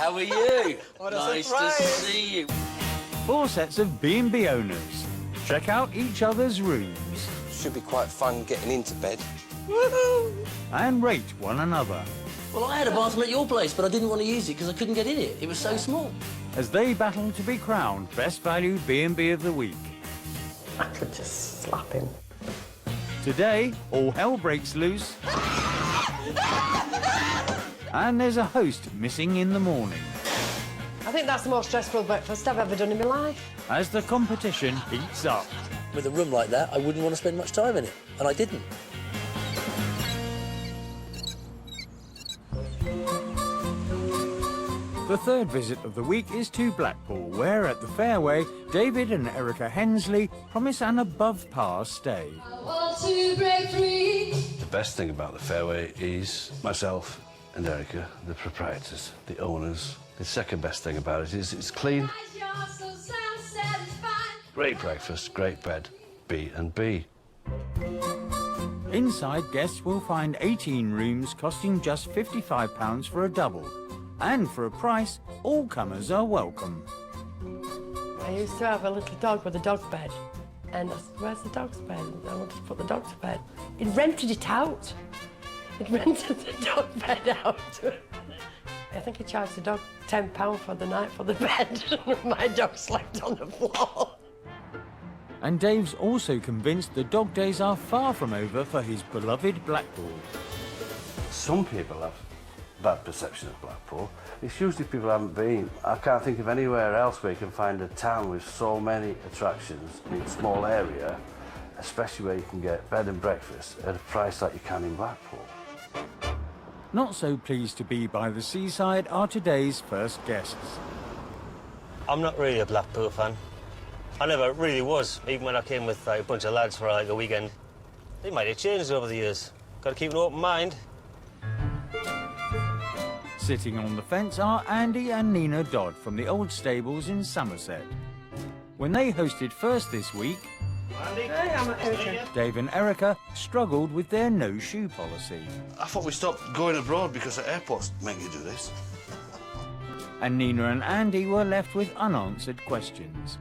How are you? What a nice surprise. to see you. 4 sets of B&B owners. Check out each other's rooms Should be quite fun getting into bed. and rate one another Well, I had a bathroom at your place, but I didn't want to use it because I couldn't get in it. It was so small. as they battle to be crowned Best Value B&B of the Week. I could just slap him. Today, all hell breaks loose and there's a host missing in the morning I think that's the most stressful breakfast I've ever done in my life. as the competition heats up. With a room like that, I wouldn't want to spend much time in it, and I didn't. The third visit of the week is to Blackpool, where at the Fairway, David and Erica Hemsley promise an above-par stay. I want to break free. The best thing about the Fairway is myself and Erica, the proprietors, the owners. The second best thing about it is it's clean, You're so sound satisfied. great breakfast, great bed, B&B. Inside, guests will find 18 rooms costing just £55 for a double. And for a price, all comers are welcome. I used to have a little dog with a dog bed. And I said, where's the dog's bed? I wanted to put the dog to bed. He'd rented it out. He'd rented the dog bed out. I think he charged the dog £10 for the night for the bed. My dog slept on the floor. And Dave's also convinced the dog days are far from over for his beloved Blackpool. Some people have bad perception of Blackpool. It's usually people who haven't been. I can't think of anywhere else where you can find a town with so many attractions in a small area, especially where you can get bed and breakfast at a price like you can in Blackpool. Not so pleased to be by the Seaside are today's first guests. I'm not really a Blackpool fan. I never really was, even when I came with a bunch of lads for like a weekend. They might have changed over the years. Got to keep an open mind. Sitting on the fence are Andy and Nina Dodd from the old stables in Somerset. When they hosted first this week, Hey, I'm Erica. Dave and Erica struggled with their no-shoe policy. I thought we stopped going abroad because the airports make you do this. And Nina and Andy were left with unanswered questions.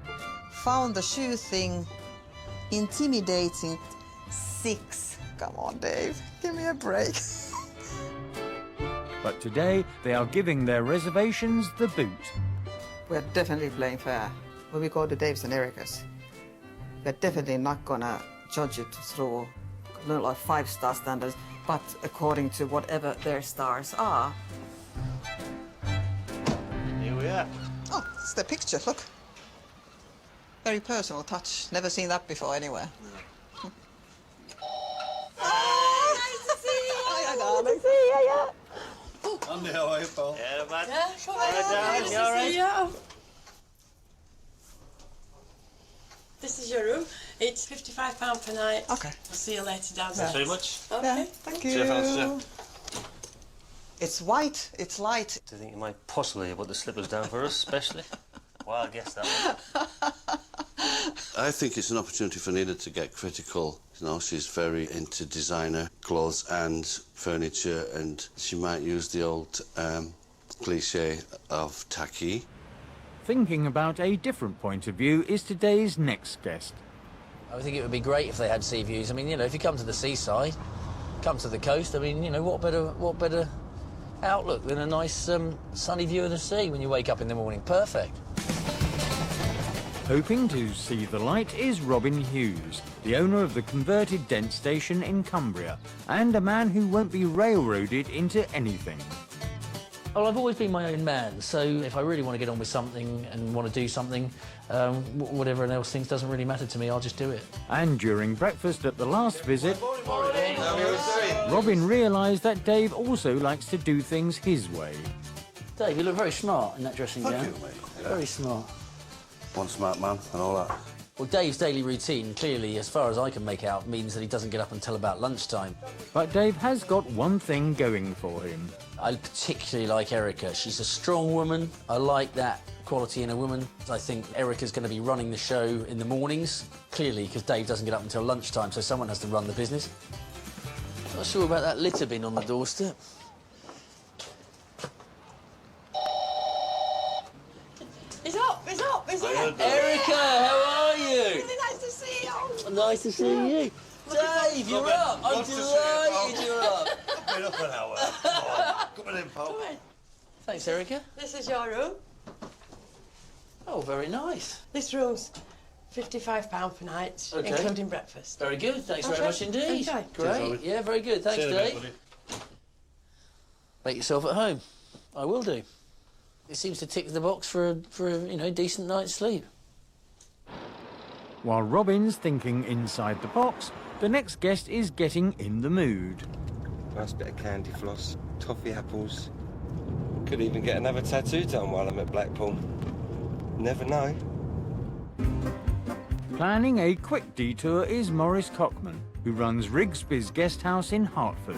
Found the shoe thing intimidating. 6. Come on, Dave. Give me a break. But today, they are giving their reservations the boot. We're definitely playing fair. When we go to Dave's and Erica's, we're definitely not gonna judge it through like 5-star standards, but according to whatever their stars are. Here we are. Oh, it's the picture, look. Very personal touch. Never seen that before anywhere. No. Oh, nice to see you. Hi, darling. Nice to see you, yeah. Andy, how are you, pal? Yeah, man. Yeah, come on. darling, you all right? Yeah. This is your room. It's £55 per night. Okay. I'll see you later downstairs. Thanks very much. Okay. Yeah, thank you. See you, fellas. It's white, it's light. Do you think you might possibly have put the slippers down for us, especially? Well, I guess that one. I think it's an opportunity for Nina to get critical. You know, she's very into designer clothes and furniture, and she might use the old cliche of tacky. Thinking about a different point of view is today's next guest. I think it would be great if they had sea views. I mean, you know, if you come to the seaside, come to the coast, I mean, you know, what better outlook than a nice sunny view of the sea when you wake up in the morning? Perfect. Hoping to see the light is Robin Hughes, the owner of the converted Dent station in Cumbria, and a man who won't be railroaded into anything. Well, I've always been my own man, so if I really want to get on with something and want to do something, whatever else thinks doesn't really matter to me, I'll just do it. And during breakfast at the last visit, Robin realised that Dave also likes to do things his way. Dave, you look very smart in that dressing gown. Thank you, mate. Yeah. Very smart. One smart man and all that. Well, Dave's daily routine, clearly, as far as I can make out, means that he doesn't get up until about lunchtime. But Dave has got one thing going for him. I particularly like Erica. She's a strong woman. I like that quality in a woman. I think Erica's going to be running the show in the mornings, clearly, because Dave doesn't get up until lunchtime, so someone has to run the business. Not sure about that litter bin on the doorstep. Is it? Erica, how are you? Really nice to see you. Nice to see you. Dave, you're up. I'm delighted you're up. I've been up an hour. Come on in, pal. Come in. Thanks, Erica. This is your room. Oh, very nice. This room's £55 per night, Okay. including breakfast. Very good. Thanks very Okay. much indeed. Enjoy. Great. Yeah, very good. Thanks, See you in a bit, Dave. buddy. Make yourself at home. I will do. It seems to tick the box for a decent night's sleep. While Robin's thinking inside the box, the next guest is getting in the mood. Nice bit of candy floss, toffee apples. Could even get another tattoo done while I'm at Blackpool. Never know. Planning a quick detour is Maurice Cockman, who runs Rigsby's Guest House in Hertford.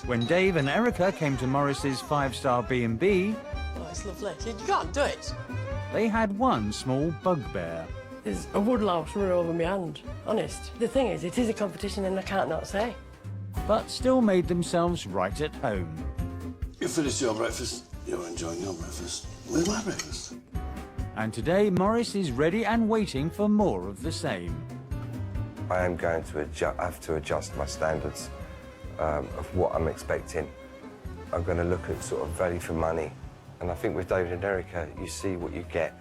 When Dave and Erica came to Maurice's five-star B&B, Oh, it's lovely. You can't do it. they had one small bugbear. There's a woodlouse running over my hand, honest. The thing is, it is a competition and I can't not say. But still made themselves right at home. You finished your breakfast. You're enjoying your breakfast. Where's my breakfast? And today, Maurice is ready and waiting for more of the same. I am going to have to adjust my standards of what I'm expecting. I'm going to look at sort of value for money. And I think with David and Erica, you see what you get.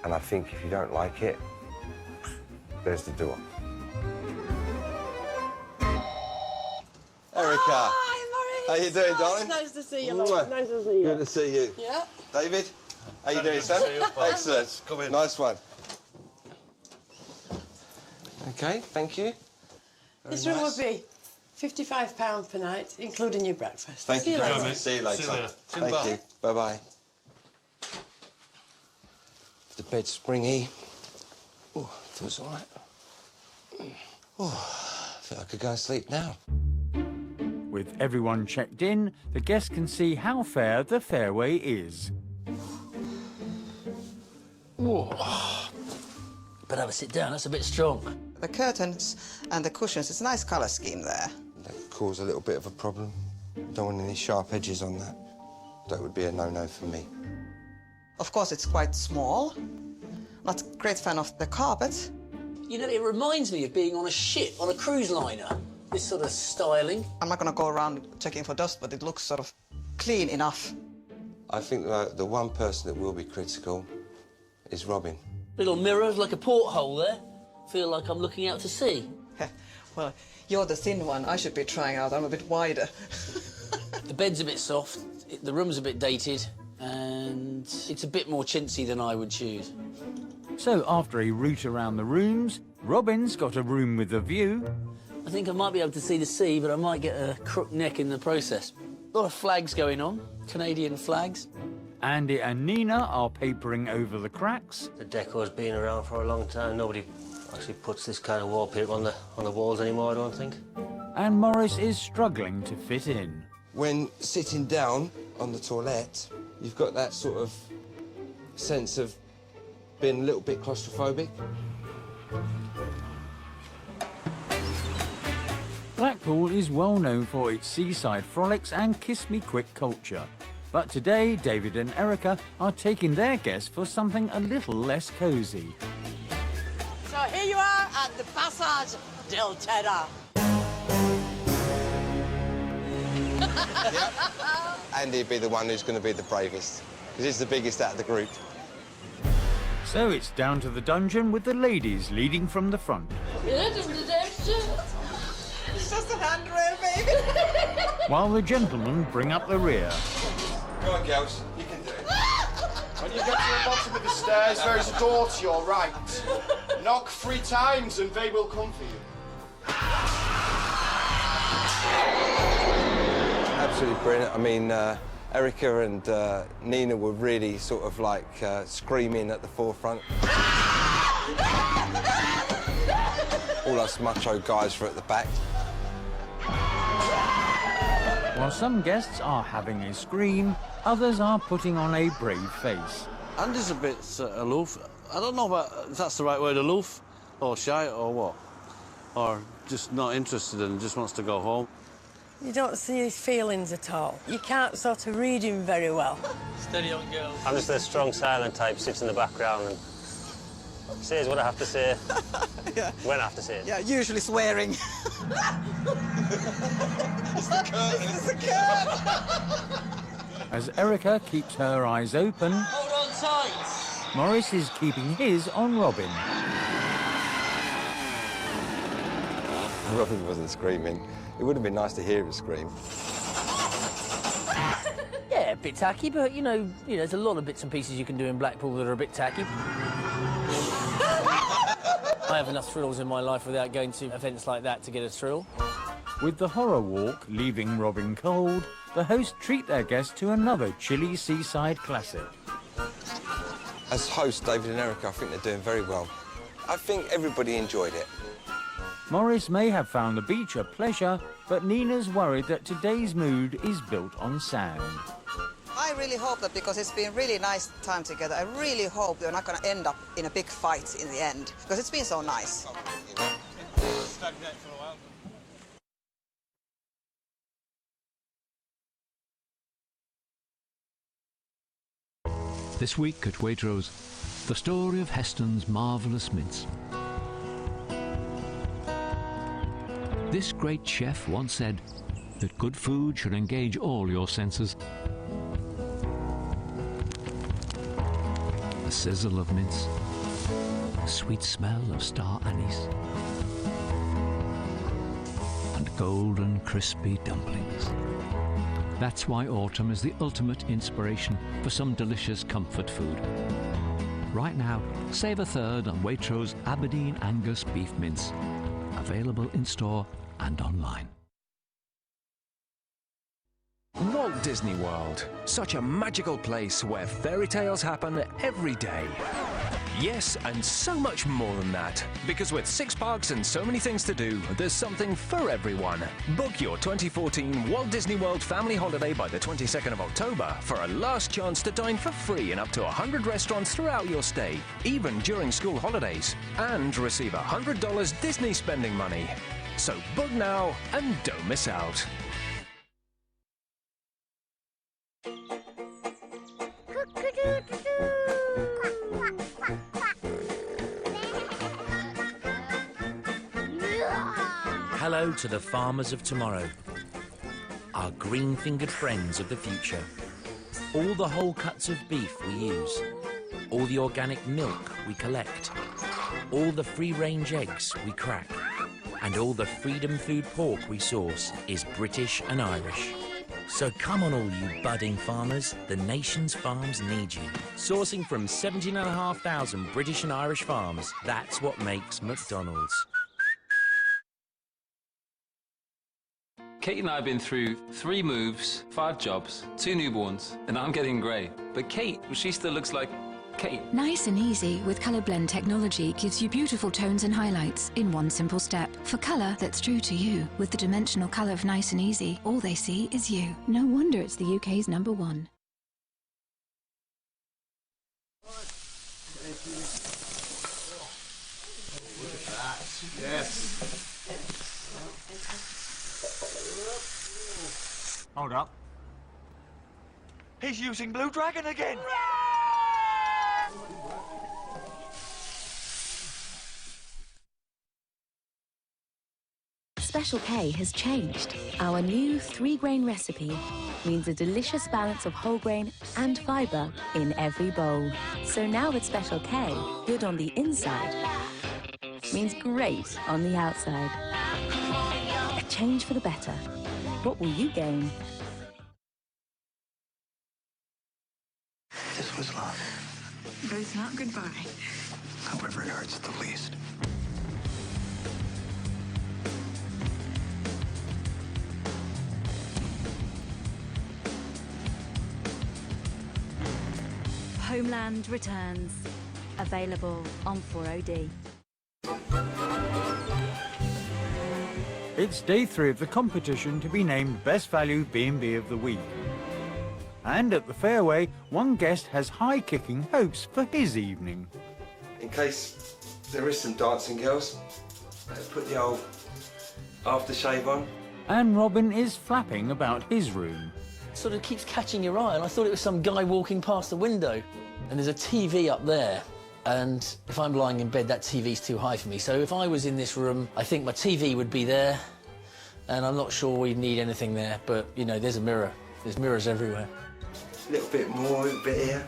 And I think if you don't like it, there's the door. Erica. Hi, Maurice. How you doing, Oh, darling? It's nice to see you, Mwah. love. Nice to see you. Good to see you. Yeah? David, how you doing, son? see you, pal. Excellent. Come in. Nice one. Okay, thank you. This room would be £55 per night, including your breakfast. Thank See you you very later. much. See you later. See you later. Thank you. Bye-bye. The bed's springy. Oh, feels all right. Oh, I think I could go and sleep now. With everyone checked in, the guests can see how fair the fairway is. Better have a sit down. That's a bit strong. The curtains and the cushions, it's a nice colour scheme there. That could cause a little bit of a problem. Don't want any sharp edges on that. That would be a no-no for me. Of course, it's quite small. Not a great fan of the carpet. You know, it reminds me of being on a ship, on a cruise liner. This sort of styling. I'm not going to go around checking for dust, but it looks sort of clean enough. I think the one person that will be critical is Robin. Little mirrors, like a porthole there. Feel like I'm looking out to sea. Well, you're the thin one. I should be trying out. I'm a bit wider. The bed's a bit soft, the room's a bit dated, and it's a bit more chintzy than I would choose. So after a route around the rooms, Robin's got a room with a view. I think I might be able to see the sea, but I might get a crook neck in the process. A lot of flags going on, Canadian flags. Andy and Nina are papering over the cracks. The deco's been around for a long time. Nobody actually puts this kind of wallpaper on the walls anymore, I don't think. And Maurice is struggling to fit in. When sitting down on the toilet, you've got that sort of sense of being a little bit claustrophobic. Blackpool is well known for its seaside frolics and kiss-me-quick culture. But today, David and Erica are taking their guests for something a little less cosy. So here you are at the Passage del Terra. Andy'd be the one who's going to be the bravest, because he's the biggest out of the group. So it's down to the dungeon with the ladies leading from the front, It's just a handrail, baby. while the gentlemen bring up the rear. Go on, girls, you can do it. When you get to the bottom of the stairs, there is a door to your right. Knock 3 times and they will come for you. Absolutely brilliant. I mean, Erica and Nina were really sort of like screaming at the forefront. All us macho guys were at the back. While some guests are having a scream, others are putting on a brave face. Andy's a bit aloof. I don't know if that's the right word, aloof, or shy, or what. Or just not interested and just wants to go home. You don't see his feelings at all. You can't sort of read him very well. Steady on, girl. I'm just a strong, silent type, sits in the background and says what I have to say, Yeah. when I have to say it. Yeah, usually swearing. It's the curtain. It's the curtain. As Erica keeps her eyes open, Hold on tight. Morris is keeping his on Robin. Robin wasn't screaming. It would have been nice to hear her scream. Yeah, a bit tacky, but you know, there's a lot of bits and pieces you can do in Blackpool that are a bit tacky. I have enough thrills in my life without going to events like that to get a thrill. With the horror walk leaving Robin cold, the hosts treat their guests to another chilly seaside classic. As hosts, David and Erica, I think they're doing very well. I think everybody enjoyed it. Morris may have found the beach a pleasure, but Nina's worried that today's mood is built on sand. I really hope that, because it's been really nice time together, I really hope we're not going to end up in a big fight in the end, because it's been so nice. This week at Waitrose, the story of Heston's marvellous mince. This great chef once said that good food should engage all your senses. The sizzle of mince, the sweet smell of star anise, and golden crispy dumplings. That's why autumn is the ultimate inspiration for some delicious comfort food. Right now, save a third on Waitrose Aberdeen Angus beef mince. Available in store and online. Walt Disney World. Such a magical place where fairy tales happen every day. Yes, and so much more than that. Because with 6 parks and so many things to do, there's something for everyone. Book your 2014 Walt Disney World family holiday by the 22nd of October for a last chance to dine for free in up to 100 restaurants throughout your stay, even during school holidays, and receive $100 Disney spending money. So book now and don't miss out. Hello to the farmers of tomorrow, our green-fingered friends of the future. All the whole cuts of beef we use, all the organic milk we collect, all the free-range eggs we crack, and all the freedom food pork we source is British and Irish. So come on all you budding farmers, the nation's farms need you. Sourcing from 17,500 British and Irish farms, that's what makes McDonald's. Kate and I have been through 3 moves, 5 jobs, 2 newborns, and I'm getting grey. But Kate, she still looks like Kate. Nice and easy with Colour Blend technology gives you beautiful tones and highlights in one simple step. For colour that's true to you. With the dimensional colour of Nice and Easy, all they see is you. No wonder it's the UK's #1. Look at that. Yes. Hold up. He's using Blue Dragon again. Special K has changed. Our new 3-grain recipe means a delicious balance of whole grain and fibre in every bowl. So now with Special K, good on the inside means great on the outside. A change for the better. What will you gain? This was love. But it's not goodbye. However, it hurts the least. Homeland returns. Available on 4OD. It's day 3 of the competition to be named Best Value B&B of the Week. And at the Fairway, one guest has high-kicking hopes for his evening. In case there is some dancing girls, let's put the old aftershave on. And Robin is flapping about his room. Sort of keeps catching your eye, and I thought it was some guy walking past the window. And there's a TV up there, and if I'm lying in bed, that TV's too high for me. So if I was in this room, I think my TV would be there, and I'm not sure we'd need anything there, but, you know, there's a mirror. There's mirrors everywhere. A little bit more, a little bit here.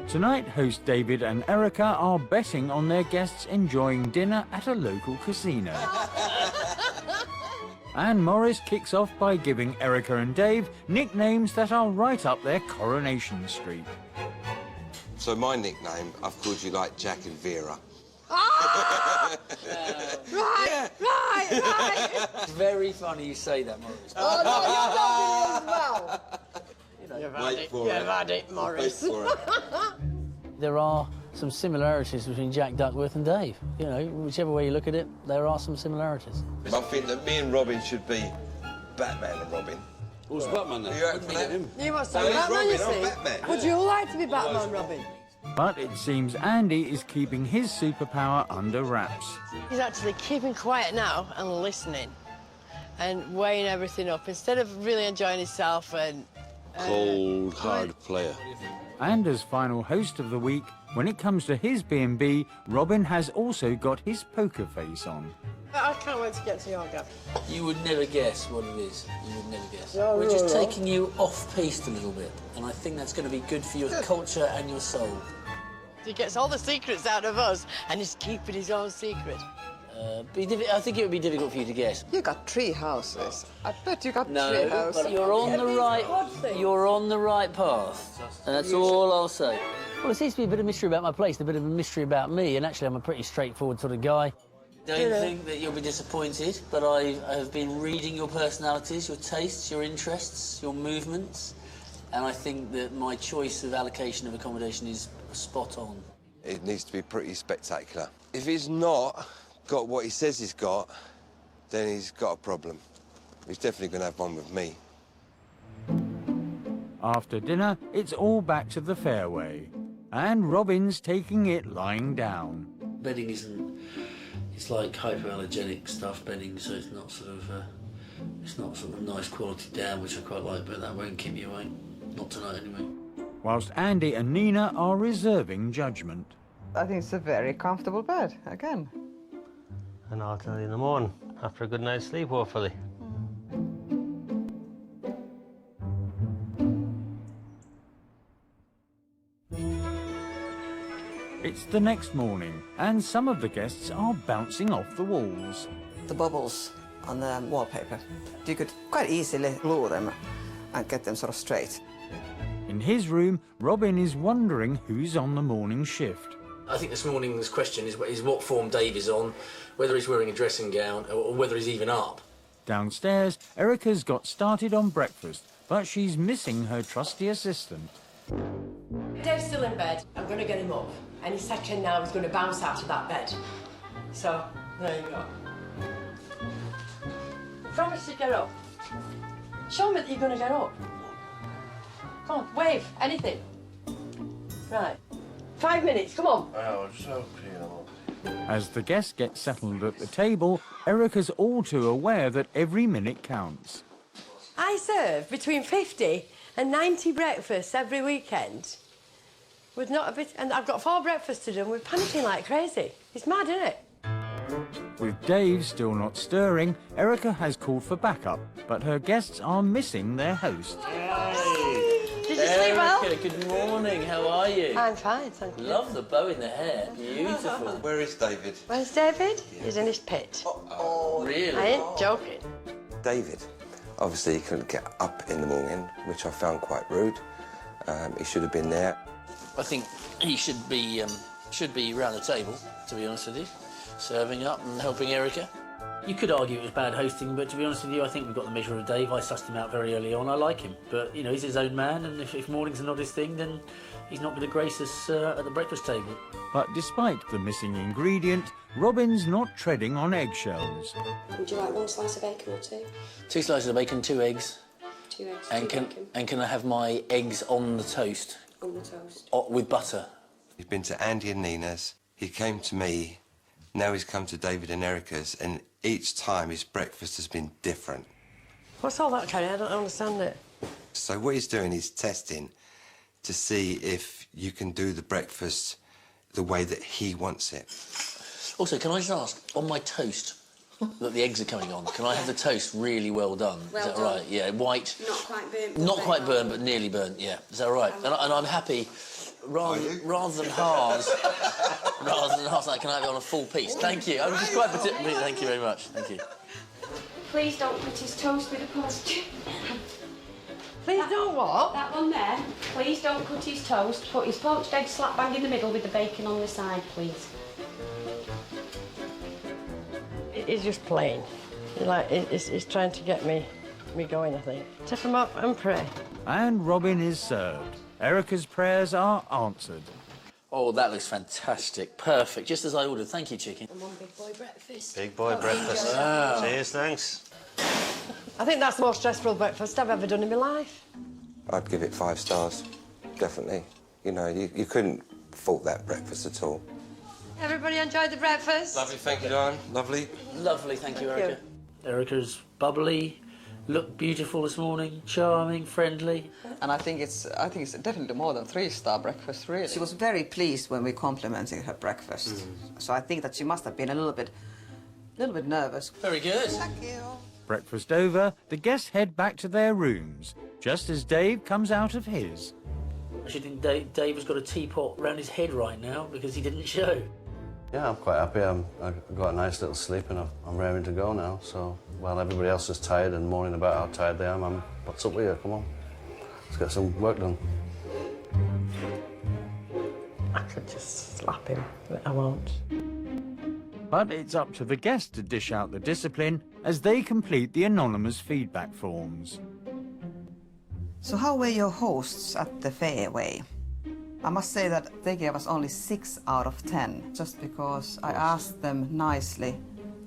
Tonight, host David and Erica are betting on their guests enjoying dinner at a local casino. And Morris kicks off by giving Erica and Dave nicknames that are right up their Coronation Street. So my nickname, I've called you like Jack and Vera. Ah! Right. It's very funny you say that, Morris. Oh, no, you're talking as well. You've had it, Morris. There are some similarities between Jack Duckworth and Dave. You know, whichever way you look at it, there are some similarities. I think that me and Robin should be Batman and Robin. Who's Batman then? You act for him. You must be Batman, you see. Would you like to be Batman, Robin? But it seems Andy is keeping his superpower under wraps. He's actually keeping quiet now and listening and weighing everything up instead of really enjoying himself and... Cold, hard player. And as final host of the week, when it comes to his B&B, Robin has also got his poker face on. I can't wait to get to your gap. You would never guess what it is. You would never guess. No, We're no, just no. taking you off-piste a little bit, and I think that's going to be good for your culture and your soul. He gets all the secrets out of us and he's keeping his own secret. I think it would be difficult for you to guess. You got 3 houses. I bet you got 3 No, houses. but you're on the right. You're on the right path, and that's all I'll say. Well, there seems to be a bit of mystery about my place, a bit of a mystery about me, and actually I'm a pretty straightforward sort of guy. Don't think that you'll be disappointed, but I have been reading your personalities, your tastes, your interests, your movements, and I think that my choice of allocation of accommodation is spot on. It needs to be pretty spectacular. If he's not got what he says he's got, then he's got a problem. He's definitely going to have one with me. After dinner, it's all back to the Fairway. And Robin's taking it lying down. Bedding isn't... It's like hypoallergenic stuff, bedding, so it's not sort of nice quality down, which I quite like, but that won't keep you awake. Not tonight, anyway. Whilst Andy and Nina are reserving judgment. I think it's a very comfortable bed, again. And I'll tell you in the morning, after a good night's sleep, hopefully. It's the next morning, and some of the guests are bouncing off the walls. The bubbles on the wallpaper, you could quite easily glue them and get them sort of straight. In his room, Robin is wondering who's on the morning shift. I think this morning's question is what form Dave is on, whether he's wearing a dressing gown or whether he's even up. Downstairs, Erica's got started on breakfast, but she's missing her trusty assistant. Dave's still in bed. I'm going to get him up. Any second now he's going to bounce out of that bed. So, there you go. Promise to get up. Show me that you're going to get up. Come on, wave, anything. Right. 5 minutes, come on. Oh, so As the guests get settled at the table, Erica's all too aware that every minute counts. I serve between 50 and 90 breakfasts every weekend. With not a bit, and I've got 4 breakfasts to do, and we're panicking like crazy. It's mad, isn't it? With Dave still not stirring, Erica has called for backup, but her guests are missing their host. Did you sleep well? Erica, good morning. How are you? I'm fine, thank you. Love the bow in the hair. Beautiful. Where is David? Where's David? He's in his pit. Oh, really? I ain't joking. David. Obviously, he couldn't get up in the morning, which I found quite rude. He should have been there. I think he should be around the table, to be honest with you, serving up and helping Erica. You could argue it was bad hosting, but to be honest with you, I think we've got the measure of Dave. I sussed him out very early on. I like him, but, you know, he's his own man, and if mornings are not his thing, then he's not going to grace us at the breakfast table. But despite the missing ingredient, Robin's not treading on eggshells. Would you like 1 slice of bacon or 2? 2 slices of bacon, 2 eggs. 2 eggs, And 2 bacon. can I have my eggs on the toast? On the toast. With butter. He's been to Andy and Nina's. He came to me, Now he's come to David and Erica's, and each time his breakfast has been different. What's all that, Carrie? I don't understand it. So what he's doing is testing to see if you can do the breakfast the way that he wants it. Also, can I just ask, on my toast, that the eggs are coming on, can I have the toast really well done? Well Is that done. right? Yeah, white. Not quite burnt. Not quite burnt, but nearly burnt, yeah. Is that right? And I'm happy, rather than hard, can I have it on a full piece? Thank you. I'm just quite particular. Thank you very much. Thank you. Please don't put his toast with a post. Please don't what? That one there. Please don't cut his toast. Put his poached egg slap bang in the middle with the bacon on the side, please. It's just plain. It's trying to get me going, I think. Tip him up and pray. And Robin is served. Erica's prayers are answered. Oh, that looks fantastic. Perfect. Just as I ordered. Thank you, chicken. And one big boy breakfast. Big boy breakfast. Wow. Cheers, thanks. I think that's the most stressful breakfast I've ever done in my life. I'd give it 5 stars, definitely. You know, you couldn't fault that breakfast at all. Everybody enjoyed the breakfast? Lovely, thank you, Diane. Lovely. Lovely, thank you, Erica. Erica's bubbly, looked beautiful this morning, charming, friendly. And I think it's definitely more than 3-star breakfast, really. She was very pleased when we complimented her breakfast. So I think that she must have been a little bit nervous. Very good. Thank you. Breakfast over, the guests head back to their rooms, just as Dave comes out of his. I should think Dave has got a teapot round his head right now because he didn't show. Yeah, I'm quite happy. I've got a nice little sleep and I'm raring to go now. So while everybody else is tired and moaning about how tired they are, what's up with you? Come on, let's get some work done. I could just slap him, but I won't. But it's up to the guests to dish out the discipline as they complete the anonymous feedback forms. So how were your hosts at the Fairway? I must say that they gave us only 6 out of 10, just because I asked them nicely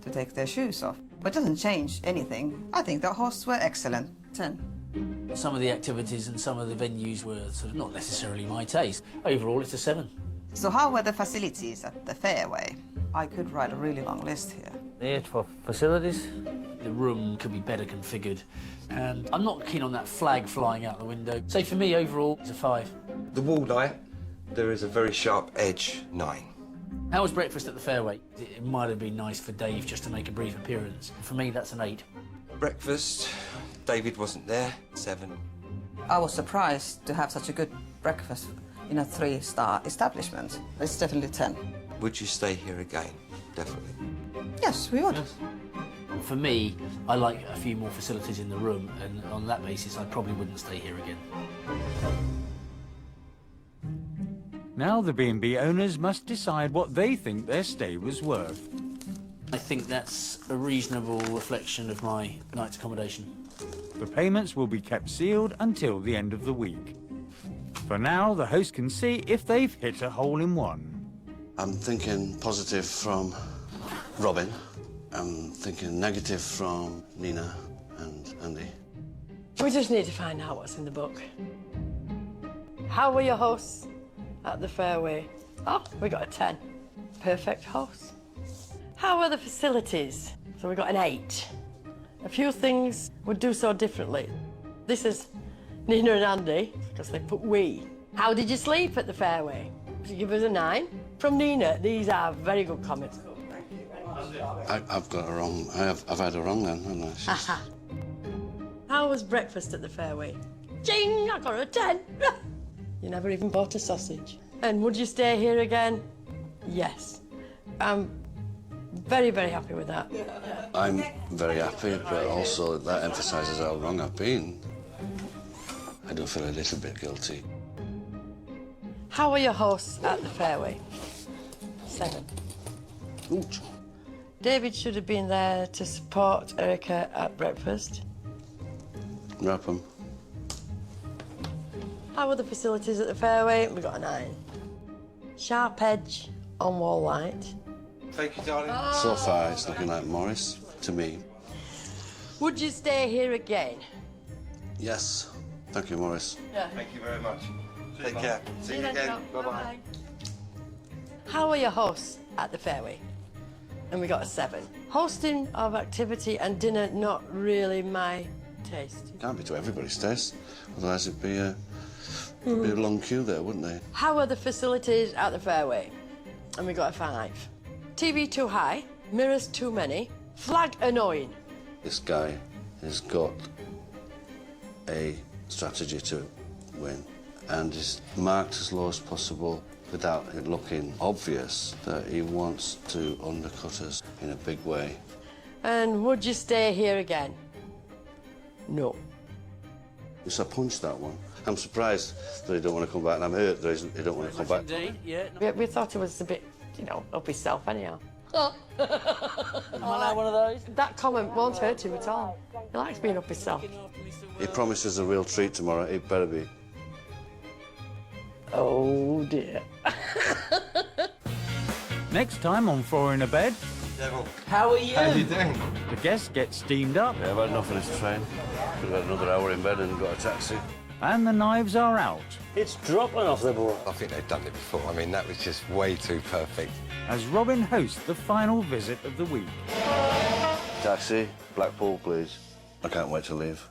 to take their shoes off. But it doesn't change anything. I think the hosts were excellent. 10. Some of the activities and some of the venues were sort of not necessarily my taste. Overall, it's a 7. So how were the facilities at the Fairway? I could write a really long list here. There for facilities. The room could be better configured. And I'm not keen on that flag flying out the window. So for me, overall, it's a 5. The wall light, there is a very sharp edge, 9. How was breakfast at the Fairway? It might have been nice for Dave just to make a brief appearance. For me, that's an 8. Breakfast, David wasn't there, 7. I was surprised to have such a good breakfast in a 3-star establishment. It's definitely 10. Would you stay here again? Definitely. Yes, we would. Yes. For me, I like a few more facilities in the room, and on that basis, I probably wouldn't stay here again. Now the B&B owners must decide what they think their stay was worth. I think that's a reasonable reflection of my night's accommodation. The payments will be kept sealed until the end of the week. For now, the host can see if they've hit a hole-in-one. I'm thinking positive from Robin. I'm thinking negative from Nina and Andy. We just need to find out what's in the book. How were your hosts at the Fairway? Oh, we got a 10. Perfect host. How were the facilities? So we got an 8. A few things would do so differently. This is Nina and Andy, because they put we. How did you sleep at the Fairway? Would you give us a 9? From Nina, these are very good comments. I've got a wrong. I've had a wrong then, haven't I? Aha. How was breakfast at the Fairway? Jing! I got a 10. You never even bought a sausage. And would you stay here again? Yes. I'm very, very happy with that. I'm very happy, but also that emphasises how wrong I've been. I do feel a little bit guilty. How were your hosts at the Fairway? 7. Ooch. David should have been there to support Erica at breakfast. Wrap 'em. How were the facilities at the Fairway? We got a 9. Sharp edge on wall light. Thank you, darling. So far, it's looking like Morris to me. Would you stay here again? Yes. Thank you, Morris. Yeah. Thank you very much. Take care. See you then, again. John. Bye-bye. How were your hosts at the Fairway? and we got a 7. Hosting of activity and dinner, not really my taste. Can't be to everybody's taste, otherwise it'd be a long queue there, wouldn't they? How are the facilities at the Fairway? And we got a 5. TV too high, mirrors too many, flag annoying. This guy has got a strategy to win and is marked as low as possible without it looking obvious that he wants to undercut us in a big way. And would you stay here again? No. Yes, I punched that one. I'm surprised that he don't want to come back, and I'm hurt that he don't want to come back. Indeed, yeah. We thought it was a bit, you know, up himself anyhow. Am I one of those? That comment won't hurt him at all. He likes being up himself. He promises a real treat tomorrow. It better be. Oh dear. Next time on 4 in a Bed. Devil. How are you? How are you doing? The guests get steamed up. Yeah, I've had enough of this train. Could have had another hour in bed and got a taxi. And the knives are out. It's dropping off the board. I think they've done it before. I mean, that was just way too perfect. As Robin hosts the final visit of the week. Taxi, Blackpool, please. I can't wait to leave.